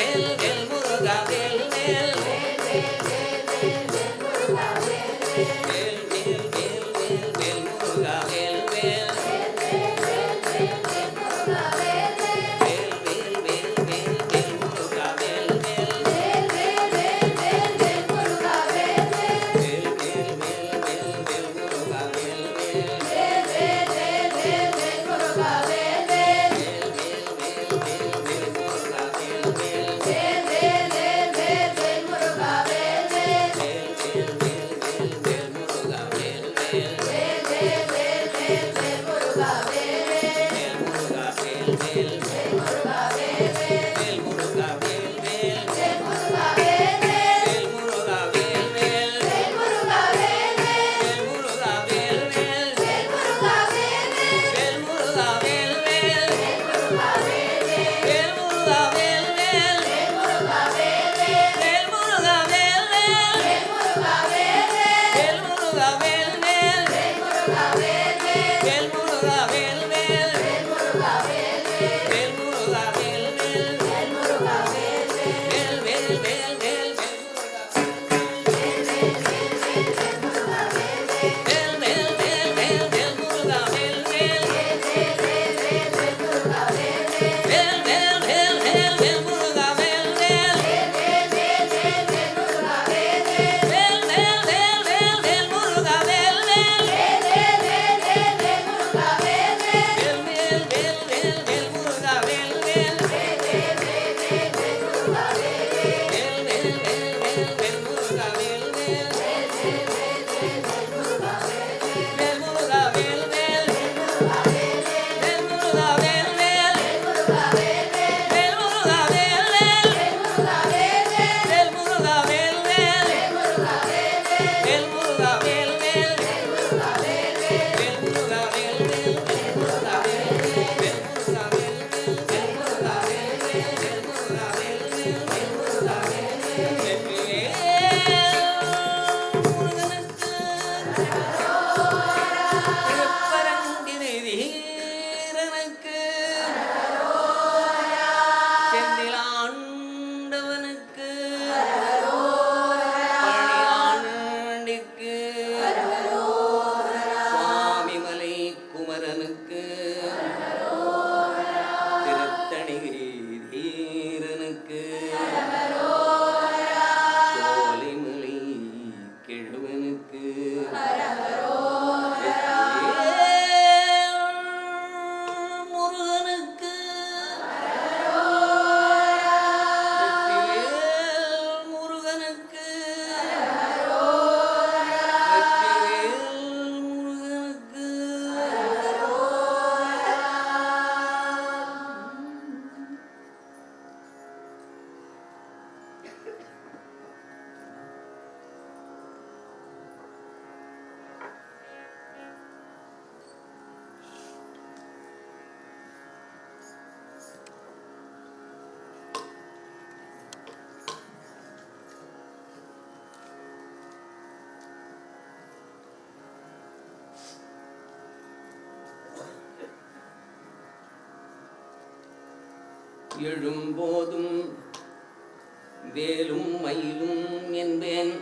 வேல் வேல் முருகா வேல் வேல் வேல் வேல் வேல் வேல் முருகா வேல் வேல் எழும்போதும் வேலும் மயிலும் என்பேன்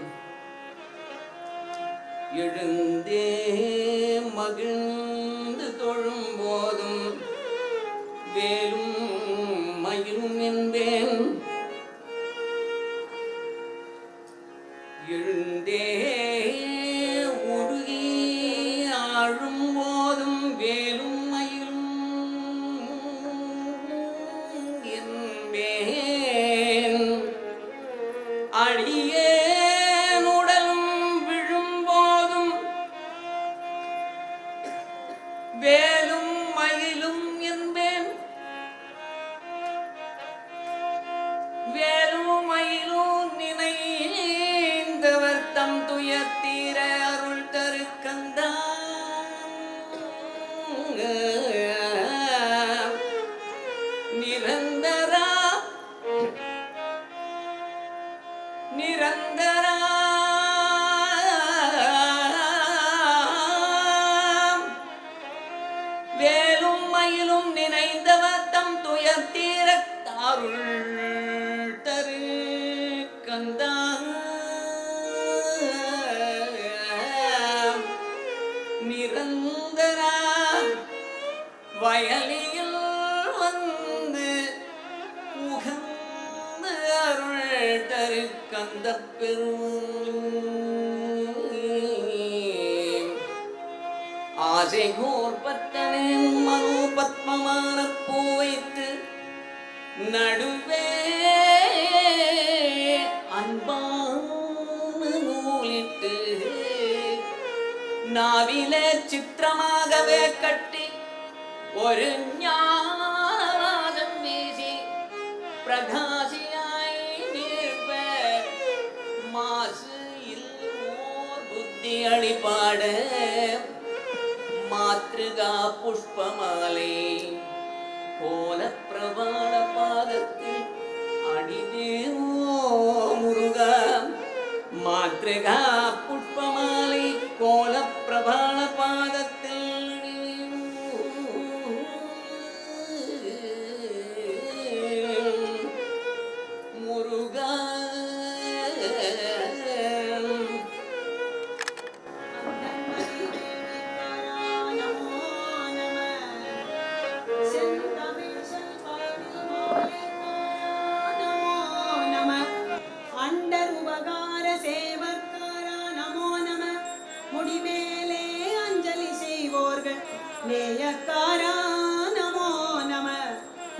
எழுந்தே மகிழ்ந்து தொழும் போதும் வேலும் மயிலும் என்பேன் எழுந்தே உருகி ஆழும் போதும் வேலும் அடியேனுடலும் விழும்போதும் வேலும் மயிலும் என்பேன் வேலும் மயிலும் நினைந்தவர் தம் துயத்தீர அருள் தரு கந்தா நிரந்தரா நிரந்தரா வேலும் மயிலும் நினைந்தவர் தம் துயர் தீரத் அருள் தரு கந்தா நிரந்தரா வயலில் வந்து உகந்து அருள் தரு கந்த ஆசை கோர்பத்தனின் மனு பத்மமான பூ வைத்து நடுவே அன்பான நூலிட்டு நாவிலே சித்திரமாகவே கட்டி ஒரு ஞானம் வீசி பிரகாசியாய் நிற்ப மாசு இல்லோர் புத்தி அழிபாட மாத்ருகா புஷ்பமாலை போல பிரபாட பாதத்தில் அடிதேவோ முருகா மாத்ருகா புஷ்பமாலை கோல பிரபாட பாதத்தில்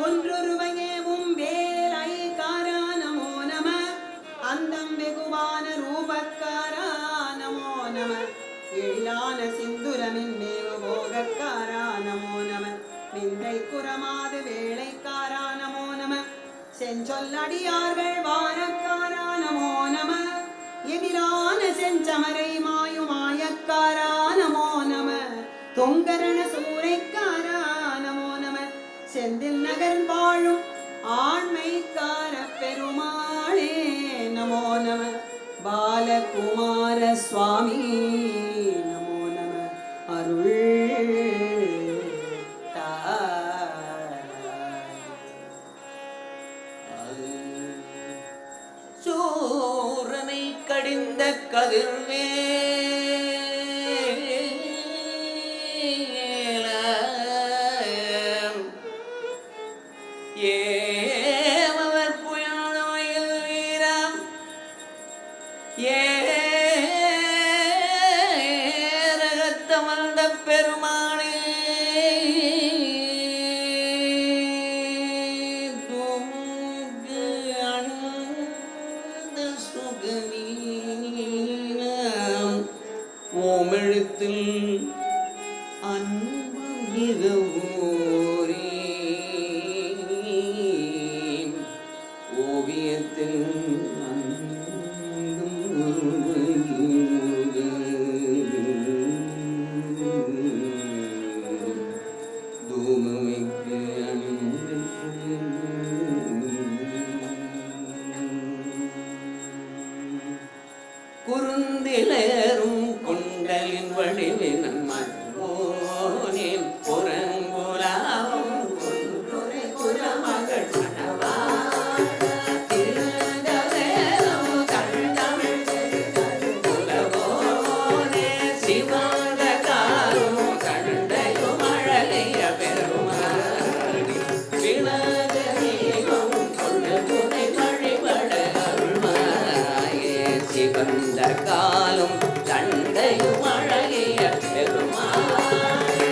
ஒன்றொருவயேவும் வேலை காரா நமோ நம அந்தம் வெகுவான ரூபக்காரா நமோ நம எழிலான சிந்துரமின் மேவு போகக்காரா நமோ நம நிந்தை குறமாது வேளைக்காரா நமோ நம செஞ்சொல்லடியார்கள் வானக்காரா நமோ நம எதிரான செஞ்சமரை மாயுமாயக்காரா நமோ நம தொங்கரண சூறைக்காரா நமோ நம செந்தில் நகர் வாழும் ஆண்மைக்கார பெருமாளே நமோ நம பாலகுமார சுவாமி நமோ நம அருள் சூரனை கடிந்த கதிர்வே ஏவர் புயல் வீரம் ஏரகத்தமர்ந்த பெருமானே துங்கு அணிந்த சுகமீனம் ஓமெழுத்தில் அன்பு மிகவூரே ஓவியத்தில் தூமமைக்கு அணிந்த குறுந்திலேறும் கொண்டலின் வடிவினன் மற்றோனின் புறங்குலாவும் கொன்றுரை குறமகள் காலும் சண்டையும் அழகிய பெருமாளே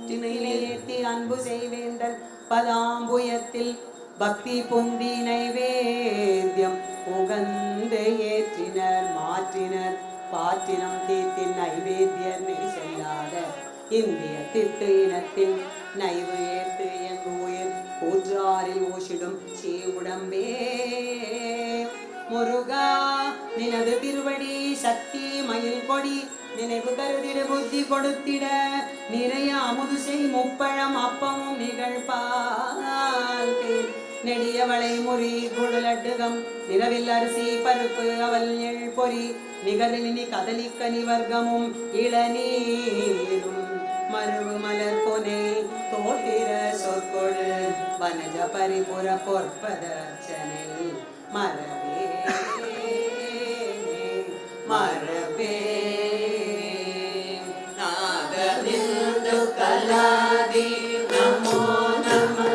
திணையிலேத்தி அன்பு செய்வேந்தல் பதாம்புயத்தில் பக்தி பொந்தி நைவேத்தியம் உகந்து ஏற்றினர் மாற்றினர் பாற்றினம் தீர்த்தின் நைவேத்தியர் நெறி செல்லாத இந்திய திட்டு இனத்தின் நைவு ஏற்று எங்கு உயிர் கூற்றாரில் ஊசிடும் சீவுடம்பே முருகா நினது திருவடி சக்தி மயில் கொடி நினைவு கருதிட புத்தி கொடுத்திட நிறைய அமுது செய் முப்பழம் அப்பமும் நிகழ்பால் நெடியவளை முறி குடலட்டுகம் நிலவில் அரிசி பருப்பு அவல் எள் பொறி நிகரிலினி கதலிக்கனி வர்க்கமும் இளநீரும் மருவு மலர் பொனை தோட்டிர சொற்கொடு வனஜ பரிபுர பொற்பதர்ச்சனை மரபே மரபே நாதவிந்து கலாதி நமோ நம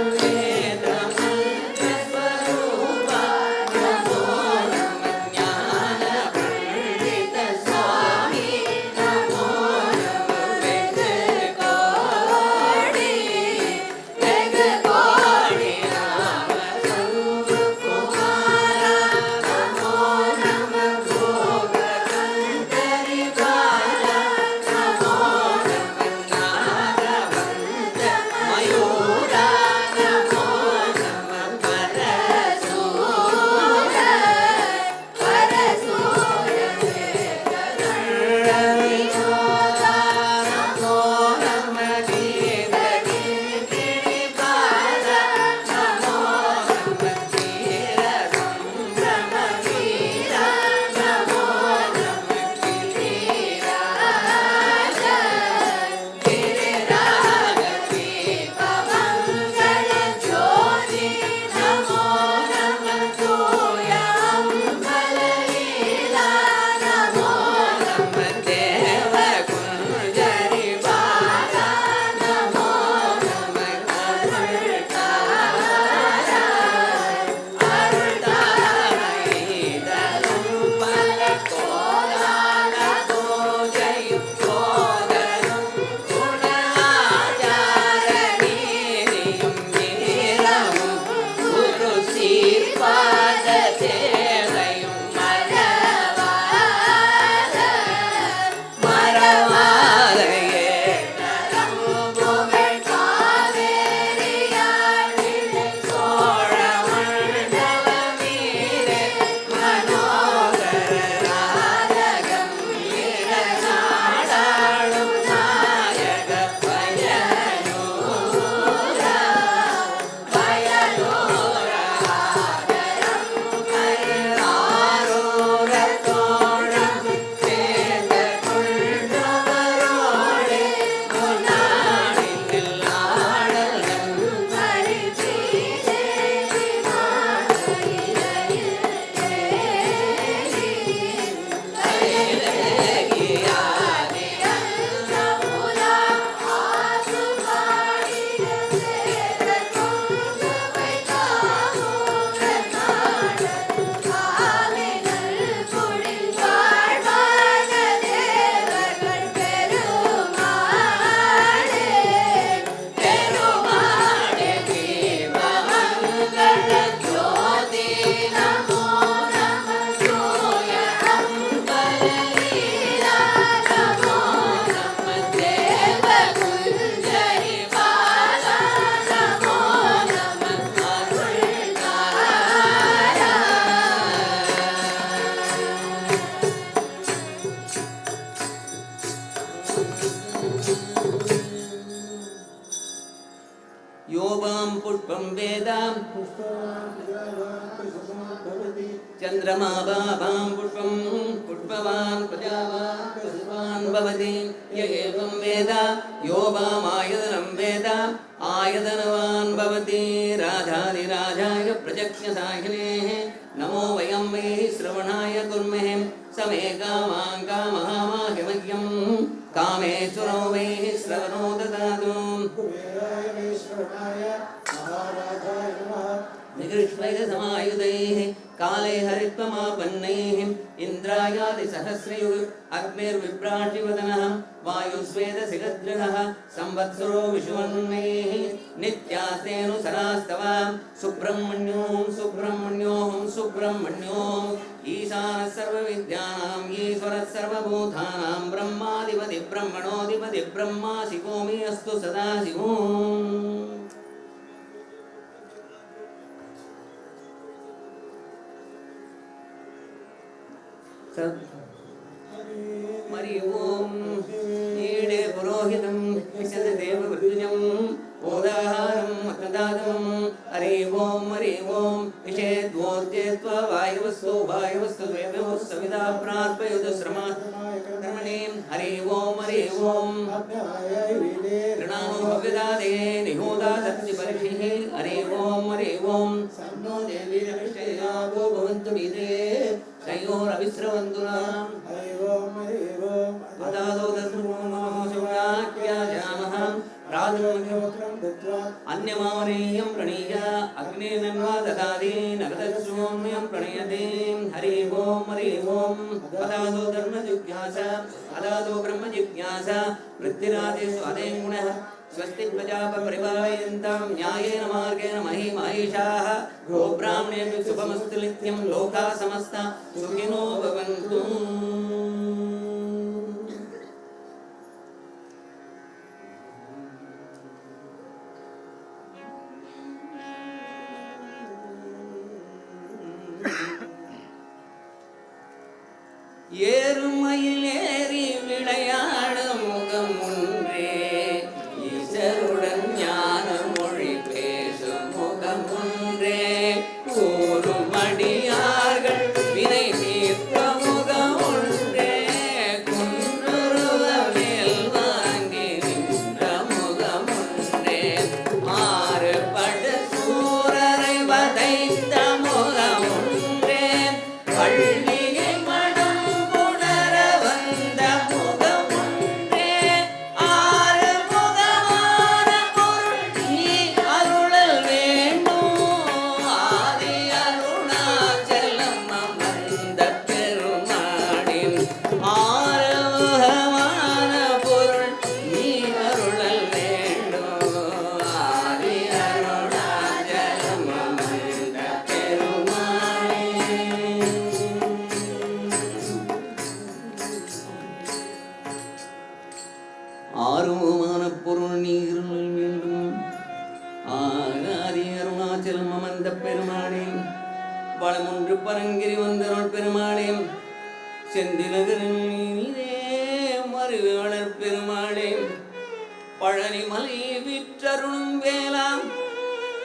चन्द्रमाभां पुष्पं पुष्पवान् प्रजावान् पशुवान् भवति य एवं वेद यो वामायतनं वेद आयतनवान् भवति राजाधिराजाय प्रजज्ञसाहिनेः नमो वयं वै श्रवणाय कुर्महे समे कामान् कामहामाहिमह्यं कामेश्वरो वै श्रवणो ददातु निकृष्वैरसमायुधैः काले हरित्वमापन्नैः इन्द्रायादिसहस्रयुग् अग्निर्विभ्राटिवदनः वायुस्वेदसिगद्रगः संवत्सरो विषुवन्नैः नित्यास्तेऽनुसरास्तव सुब्रह्मण्यों सुब्रह्मण्यों सुब्रह्मण्यों ईशानः सर्वविद्यानां ईश्वरः सर्वभूतानां ब्रह्माधिपति ब्रह्मणोऽधिपति ब्रह्मा शिवो मे अस्तु सदाशिवो मरि ओम ईडे पुरोहितं विशददेव वृद्धजं ओदाहारं मतदादं हरि ओम विषेद्वोद्यत्वा वायुवस्तु देवो सविदा प्राप्युत श्रमा कर्मणे हरि ओम प्रणामो भव्यदादे निहोदा सत्य परिषिः हरि ओम सन्नो देवी रविष्टया वो भवन्तु विदे तयोरविस्रवन्तुनां हरि ओम अदादो धर्मो शिवाख्यायामः राजमध्यवत्रं दत्त्वा अन्यमावरेयं प्रणीय अग्नेनन्वा ददाति नगदस्योम्यं प्रणयते हरि ओम अदादो धर्मजिज्ञासा अदादो ब्रह्मजिज्ञासा वृद्धिरादेषु अदें गुणः स्वस्ति प्रजापरिपालयन्तां न्यायेन मार्गेण मही महिषाः गोब्राह्मणेभ्यः शुभमस्तु नित्यं लोकाः समस्ता सुखिनो भवन्तु ஏறுமயில் ஏறி விளையாடும் முகம் ஒன்றே ஈசருடன் ஞான மொழி பேசும் முகம் ஒன்றே கூறும் அடியார்கள் வினை தீர்த்த முகம் ஒன்றே குன்றுருவ மேல் வாங்கி நின்ற முகம் ஒன்றே மாறுபட சூரரை வதைத்த முகம் ஒன்றே பள்ளி ஆறுமுகமான பொருள் நீர் வேண்டும் ஆதி அருணாச்சலம் அமர்ந்த பெருமாளே வளமொன்று பரங்கிரி வந்தருள் பெருமாளே செந்திலகரே மறுவளர் பெருமாளே பழனி மலை விற்றருளும் வேளாம்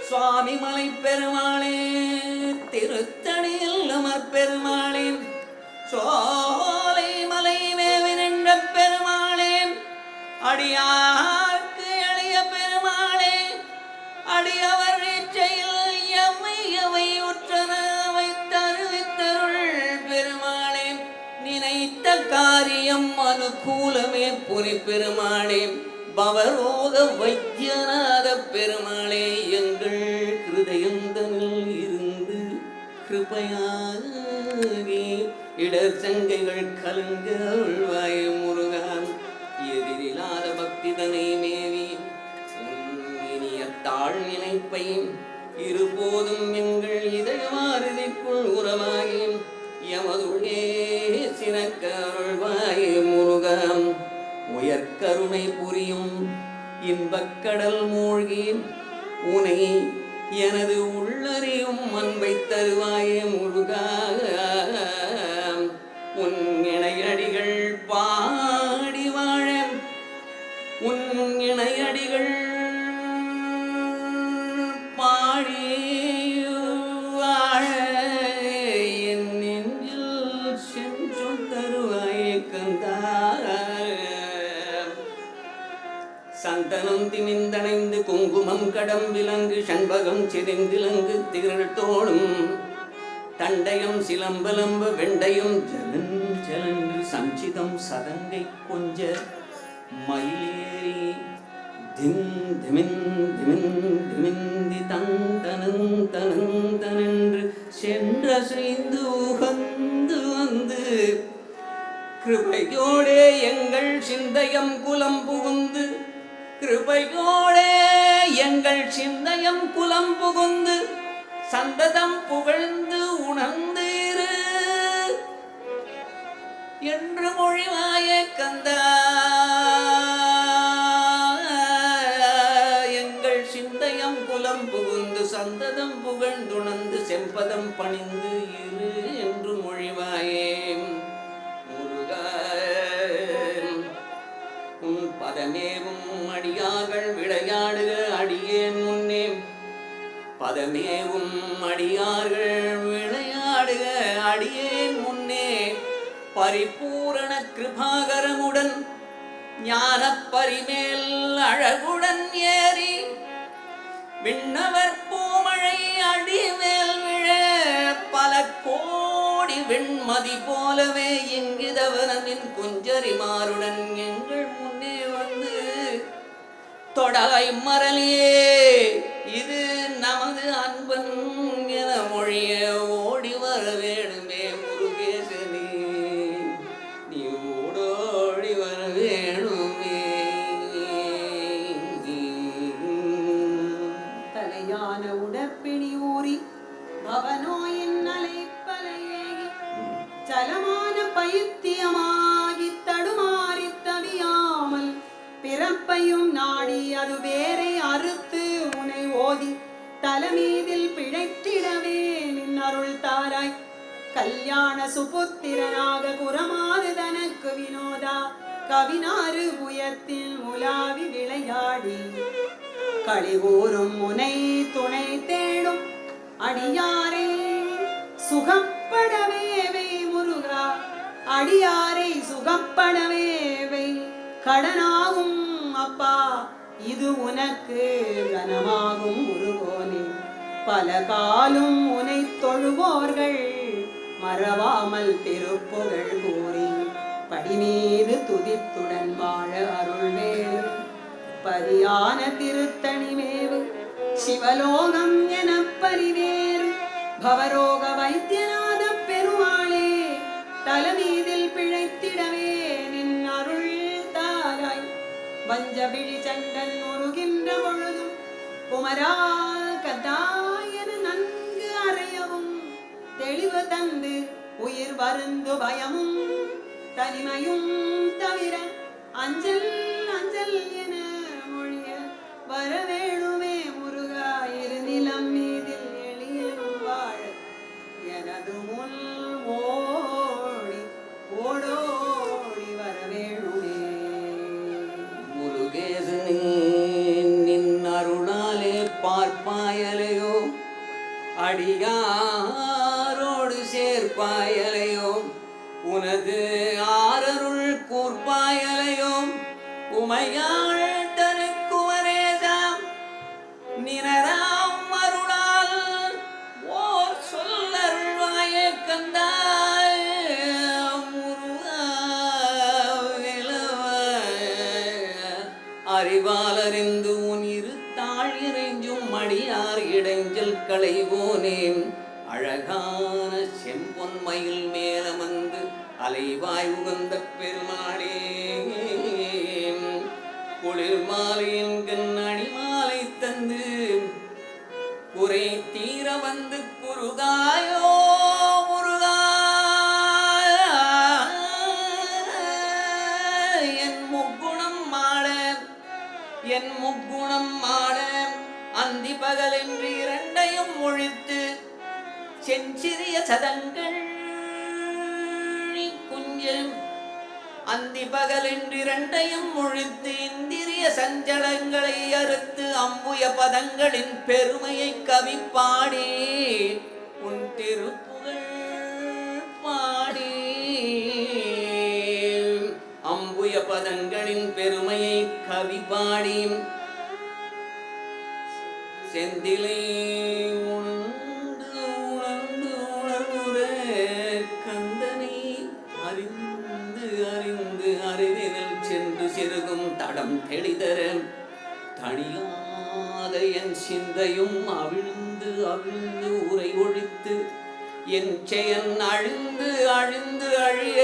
சுவாமி மலை பெருமாளே திருத்தணியில் அமர் பெருமாளே சோலை மலை மேவி நின்ற பெருமாளே அடியார்க்கு எளிய பெருமாளே அடியவர் இச்சையில் எம்மை உற்றனவை தருவித்தருள் பெருமாளே நினைத்த காரியம் அனுகூலமே புரி பெருமாளே பவரோக வைத்தியநாத பெருமாளே எங்கள் ஹிருதயந்தனில் இருந்து கிருபையாகி இடர் சங்கைகள் கலங்க அருள்வாய் முருகான் எதிரில்லாத பக்திதனை மேவி இனிய தாழ் நினைப்பை இருபோதும் எங்கள் இதயமாறுதிக்குள் உறவாகி எமதுள்ளே சிறக்கருள்வாய் முருகாம் உயர்கருணை புரியும் இன்பக்கடல் மூழ்கி உனை எனது உள்ளறியும் அன்பை தருவாயே முருகா உன் இணையடிகள் பாடி வாழ உன் இணையடிகள் பாடி வாழ என்னை சந்தனம் திமிந்தணைந்து குங்குமம் கடம் விலங்கு சண்பகம் சிரிந்திலங்கு திகழ் தோளும் தண்டயம் சிலம்பலம்ப வெண்டையும் ஜலன் ஜலன்று சஞ்சிதம் சதங்கை கொஞ்ச மயிலேறி திம் திமின் திமின் திமிந்தி தந்தனந்தனந்தனென்று சென்ற செய்து உகந்து வந்து கிருபையோடே எங்கள் சிந்தையம் குலம் புகுந்து கிருபையோடே எங்கள் சிந்தையம் குலம் புகுந்து சந்ததம் புகழ்ந்து உணர்ந்தீரு என்று மொழிவாய கந்தா எங்கள் சிந்தையம் குலம் புகுந்து சந்ததம் புகழ்ந்துணர்ந்து செம்பதம் பணிந்து இரு என்று மொழிவாயே உன் பதமேவும் அடியார்கள் விளையாடுக அடியேன் முன்னே பதமேவும் அடியார்கள் விளையாடுக அடியேன் முன்னே பரிபூரண கிருபாகரமுடன் ஞான பரிமேல் அழகுடன் ஏறி விண்ணவர் பூமழை அடிமேல் விழ பல கோடி வெண்மதி போலவே இங்கிதவனமின் குஞ்சரிமாருடன் எங்கள் முன்னே வந்து தொடாய் மரலியே இது நமது அன்பன் என மொழிய ஓடி வர வேணுமே முருகேசனே நீ ஓடோடி வர வேணுமே தலையான உடற்பிணி ஊறி அவனோயின் அலைப்பலையே சலமான பைத்தியமாகி தடுமாறி தவியாமல் பிறப்பையும் நாடி அது வேரை அறுத்து உனை ஓதி தலைமீதில் பிழைத்திடவே நின் அருள் தாராய் கல்யாண சுபுத்திரனாக குரமாறு தனக்கு வினோதா கவினாறு புயத்தில் முலாவி விளையாடி களிகூறும் முனை துணை தேடும் அடியாரை சுகப்படவேவை முருகா அடியாரை சுகப்படவேவை கடனாகும் அப்பா இது உனக்கு கனமாகும் முருகோனே பல காலும் உனை தொழுவோர்கள் மறவாமல் திருப்புகழ் கூறி படிமீது துதித்துடன் வாழ அருள்வேறு பதியான திருத்தணிமேவு சிவலோகம் என பரிவேறு பவரோக வைத்தியநாத பெருமாளே தலைமீதில் பிழைத்திடவே நின் அருள் தாராய் வஞ்சபிழி சண்டன் முருகின்ற பொழுதும் குமரா கதாயன நன்கு அறையவும் தெளிவு தந்து உயிர் வருந்து பயமும் தனிமையும் தவிர அஞ்சல் அஞ்சல் என மொழிய வரவேணுமே முருகா இரு நிலம் மீதில் எளியனும் வாழ எனது முன் ஓடி ஓடோடி வரவேணுமே முருகேசனே நின் அருளாலே பார்ப்பாயலையோ அடியாரோடு சேர்ப்பாயலையோ உனது ஆரருள் கூர்ப்பாயலையோ உமையாள் தனக்குவரேதாம் நினதாம் அருளால் ஓர் சொல்லருள்வாய கந்தாய் அறிவாலறிந்து உன் இரு தாழ் இறைஞ்சும் அடியார் இடைஞ்சல் களைவோனே அழகான செம்பொன்மயில் மேலமந்து அலைவாய் உகந்த பெருமாளே குளிர் மாலையின் கண் அணிமாலை தந்து குறை தீர வந்து குருகாயோ முருகா என் முக்குணம் மாட அந்தி பகலென்று இரண்டையும் ஒழித்து செஞ்சிறிய சதங்கள் குஞ்சல் அந்தி பகலென்று இரண்டையும் ஒழித்து இந்திரிய சஞ்சலங்களை அறுத்து அம்புய பதங்களின் பெருமையை கவி பாடி உன் திருப்புகழ் பாடி அம்புய பதங்களின் பெருமையை கவி பாடி செந்திலை உணர்ந்து உணர்ந்து உணர்வுற கந்தனை அறிந்து அறிந்து அறிவினில் சென்று சிறுகும் தடம் தெளிதர தனியாத என் சிந்தையும் அவிழ்ந்து அவிழ்ந்து உரை ஒழித்து என் செயன் அழிந்து அழிந்து அழிய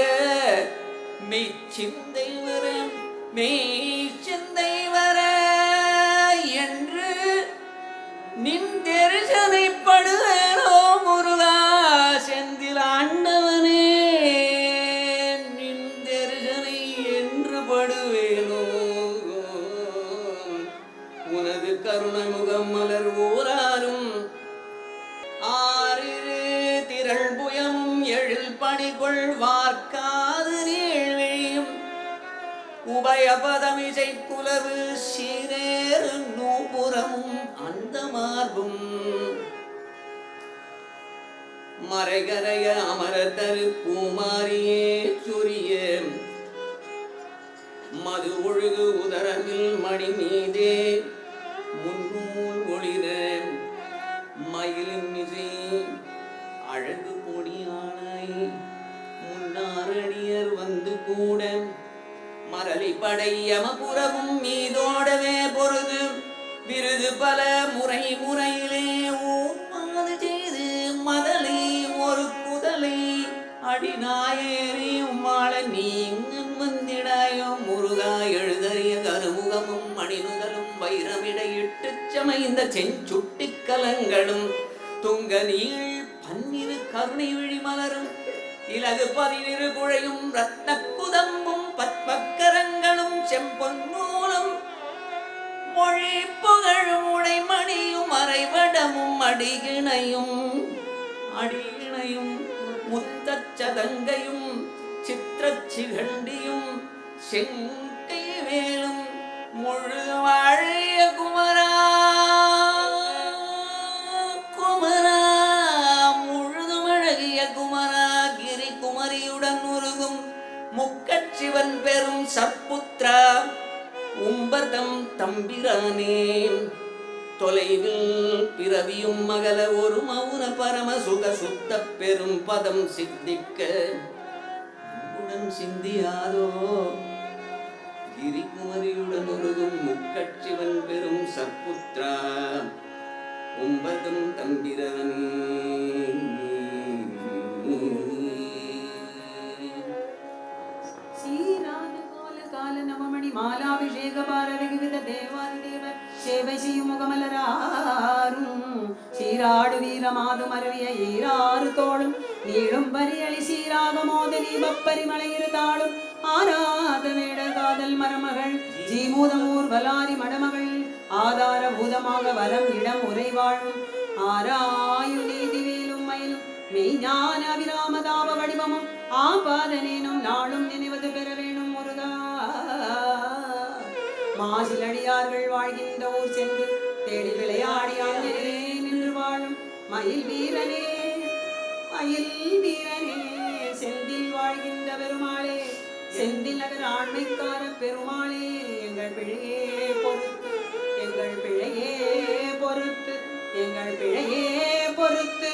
மெய்ச்சிந்தை வர மெய்ச்சிந்தை வர என்று நின் தரிசனைப்படுவேனோ முருகா செந்தில் ஆண்டவனே நின் தரிசனை என்று படுவேனோ உனது கருணை முகம் மலர் ஓராரும் ஆறிரு திரள் புயமும் எழில் பணிகொள் வார்க்காது நீழ்விழியும் உபயபதமிசை புலவு சீரேறு நூபுறமும் அந்த மார்பும் மறைகரைய அமரத்தரு பூமாரியே சொரிய மது ஒழுகு உதரமில் மணி மீதே முன்னூல் ஒளிர மயிலின் மிசை அழகு பொடியானை முன்னாரடியர் வந்து கூட மரளி படையமபுரமும் மீதோடவே பொருது விருது பல முறை முறையிலே ஊர்மாது செய்து மதலை ஒரு குதலை அடிநாயேறி உம்மாள நீங்கன் வந்திடாயோ முருகா எழுதறிய கருமுகமும் மணிநுதலும் வைரமிடையிட்டு சமைந்த செஞ்சுட்டி கலங்களும் துங்க நீள் பன்னிரு கருணை விழி மலரும் இலகு பதினிரு குழையும் ரத்ன குதம்பும் பத்மக்கரங்களும் செம்பொன்னூலும் மொழி புகழும் உடைமணியும் அரைவடமும் அடிகிணையும் முத்தச்சதங்கையும் சித்திரச்சிகண்டியும் செங்கை வேலும் முழுது வாழிய குமரா குமரா முழுதும் அழகிய குமரா கிரி குமரியுடன் உருகும் முக்கட்சிவன் பெரும் சப்புத்ரா உம்பதம் தம்பிரானே தொலைவில் பிறவியும் மகள ஒரு மௌன பரம சுக சுத்த பெரும் பதம் சித்திக்க அன்புடன் சிந்தியாதோ கிரிகுமரியுடன் உருகும் முக்கட்சிவன் பெரும் சற்புத்ரா உம்பதம் தம்பிரானே நவமணி மாலாபிஷேக பாரவித தேவாதி தேவர் சேவை செய்யும் முகமலராரும் சீராடு வீரமாது மருவிய ஈராறு தோளும் நீளும் பரியளி சீராக மோதலி பப்பரிமலை இருதாளும் ஆராத வேட காதல் மரமகள் ஜீமூதம் ஊர்வலாரி மடமகள் ஆதார பூதமாக வரம் இடம் உரை வாழும் ஆராயு நீதி வேலும் மயிலும் மெய்ஞான அபிராமதாப வடிவமும் ஆபாதனேனும் நாளும் நினைவது பெற வேணும் முருகா மாசிலடியார்கள் வாழ்கின்ற ஊர் சென்று தேடி விளையாடி ஆங்கிலே நின்று வாழும் மயில் வீரனே செந்தில் வாழ்கின்ற பெருமாளே செந்தில் நகர் ஆண்மைக்கார பெருமாளே எங்கள் பிழையே பொறுத்து எங்கள் பிழையே பொறுத்து எங்கள் பிழையே பொறுத்து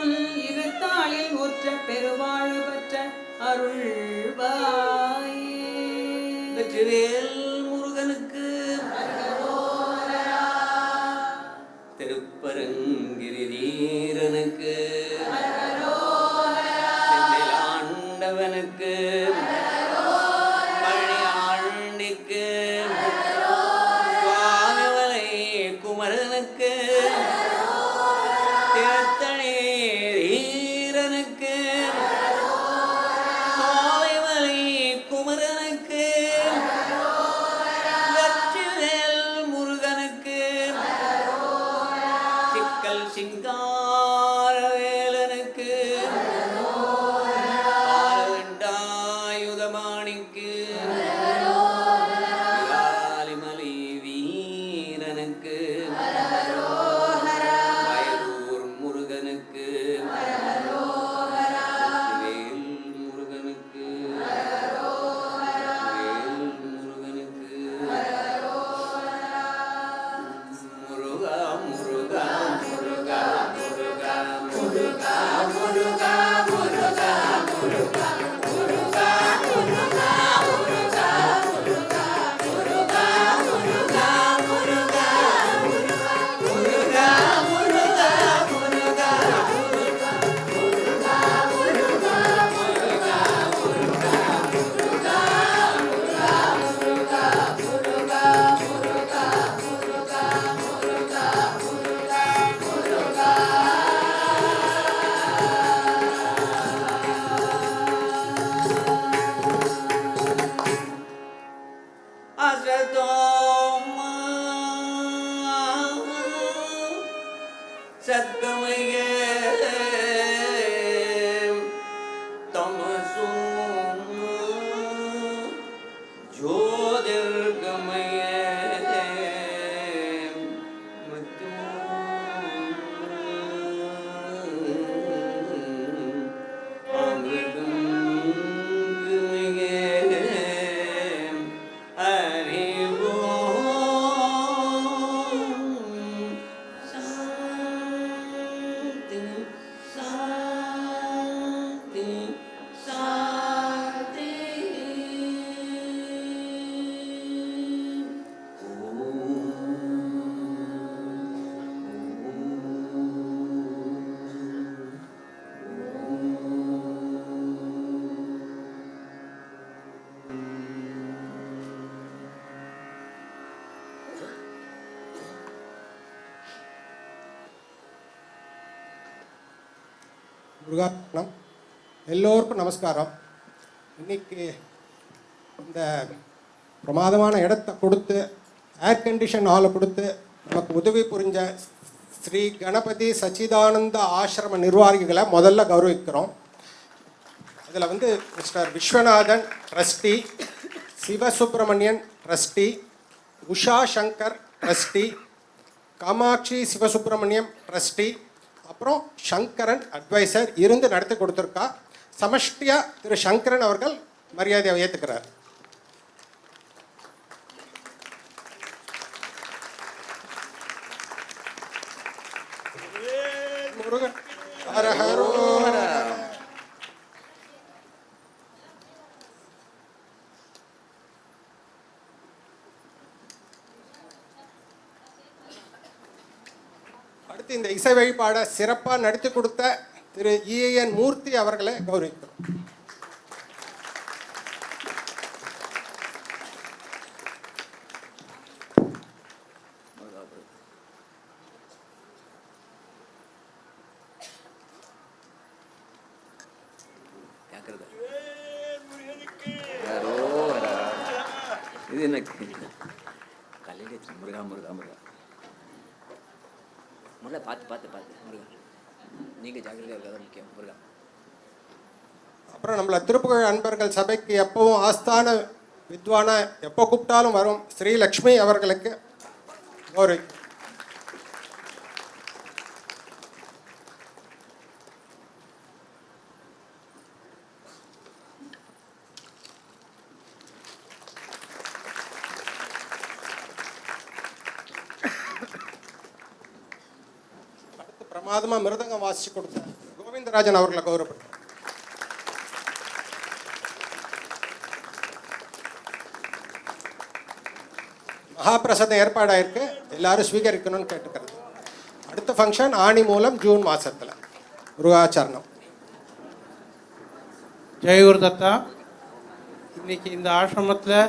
உன் இருத்தாளில் ஊற்ற பெருவாழ்வு பெற்ற அருள்வாயே. வெற்றிவேல் முருகனுக்கு திருப்பரங்கிரி வீரனுக்கு ஆண்டவனுக்கு பழனி ஆண்டிக்கு சுவாமிமலை குமரனுக்கு திருத்தணி வீரனுக்கு சுவாமிமலை குமரனுக்கு வெற்றிவேல் முருகனுக்கு சிக்கல் சிங்காரவேலனுக்கு ஆயுதமா முருகாசனம். எல்லோருக்கும் நமஸ்காரம். இன்னைக்கு இந்த பிரமாதமான இடத்த கொடுத்து ஏர் கண்டிஷன் ஹாலை கொடுத்து நமக்கு உதவி புரிஞ்ச ஸ்ரீ கணபதி சச்சிதானந்த ஆசிரம நிர்வாகிகளை முதல்ல கௌரவிக்கிறோம். அதில் mister Viswanathan trustee, Sivasubramanian trustee, Usha Shankar trustee, Kamakshi Sivasubramaniam trustee, அப்புறம் சங்கரன் அட்வைசர் இருந்து நடத்தி கொடுத்துருக்கா. சமஷ்டியா திரு சங்கரன் அவர்கள் மரியாதையை ஏற்றுக்கிறார். முருகன் ஹர ஹரோ ஹர. அடுத்து இந்த இசை வழிபாடை சிறப்பாக நடத்தி கொடுத்த திரு EAN மூர்த்தி அவர்களை கௌரவிக்கிறோம். இது என்ன கல்லில் முருகா முருகா முருகா முருகா பார்த்து பார்த்து பார்த்து முருகா, நீங்கள் ஜாக்கிரதையாக இருக்காத முக்கியம் முருகா. அப்புறம் நம்மள திருப்புகழ் அன்பர்கள் சபைக்கு எப்பவும் ஆஸ்தான வித்வானா எப்போ கூப்பிட்டாலும் வரும் ஸ்ரீ லக்ஷ்மி அவர்களுக்கு கௌரவி. பிரமாதமாக மிருதங்கம் வாசிச்சு கொடுத்த கோவிந்தராஜன் அவர்களை கௌரவப்படுத்த. மகாபிரசாதம் ஏற்பாடாயிருக்கு, எல்லாரும் ஸ்வீகரிக்கணும்னு கேட்டுக்கிறது. அடுத்த ஃபங்க்ஷன் ஆணி மூலம் ஜூன் மாதத்தில். முருகாச்சரணம். ஜெயகுரு தத்தா. இன்றைக்கி இந்த ஆசிரமத்தில்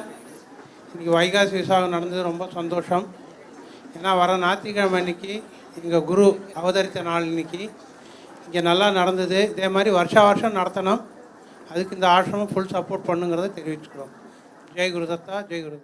இன்றைக்கி வைகாசி விசாகம் நடந்தது ரொம்ப சந்தோஷம். ஏன்னா வர ஞாயிற்றுக்கிழமை இன்னைக்கு எங்கள் குரு அவதரித்த நாள் இன்னைக்கு இங்கே நல்லா நடந்தது. இதே மாதிரி வருஷம் நடத்தணும். அதுக்கு இந்த ஆசிரமம் ஃபுல் சப்போர்ட் பண்ணுங்கிறத தெரிவிச்சுக்கிறோம். ஜெய் குரு தத்தா, ஜெய் குரு.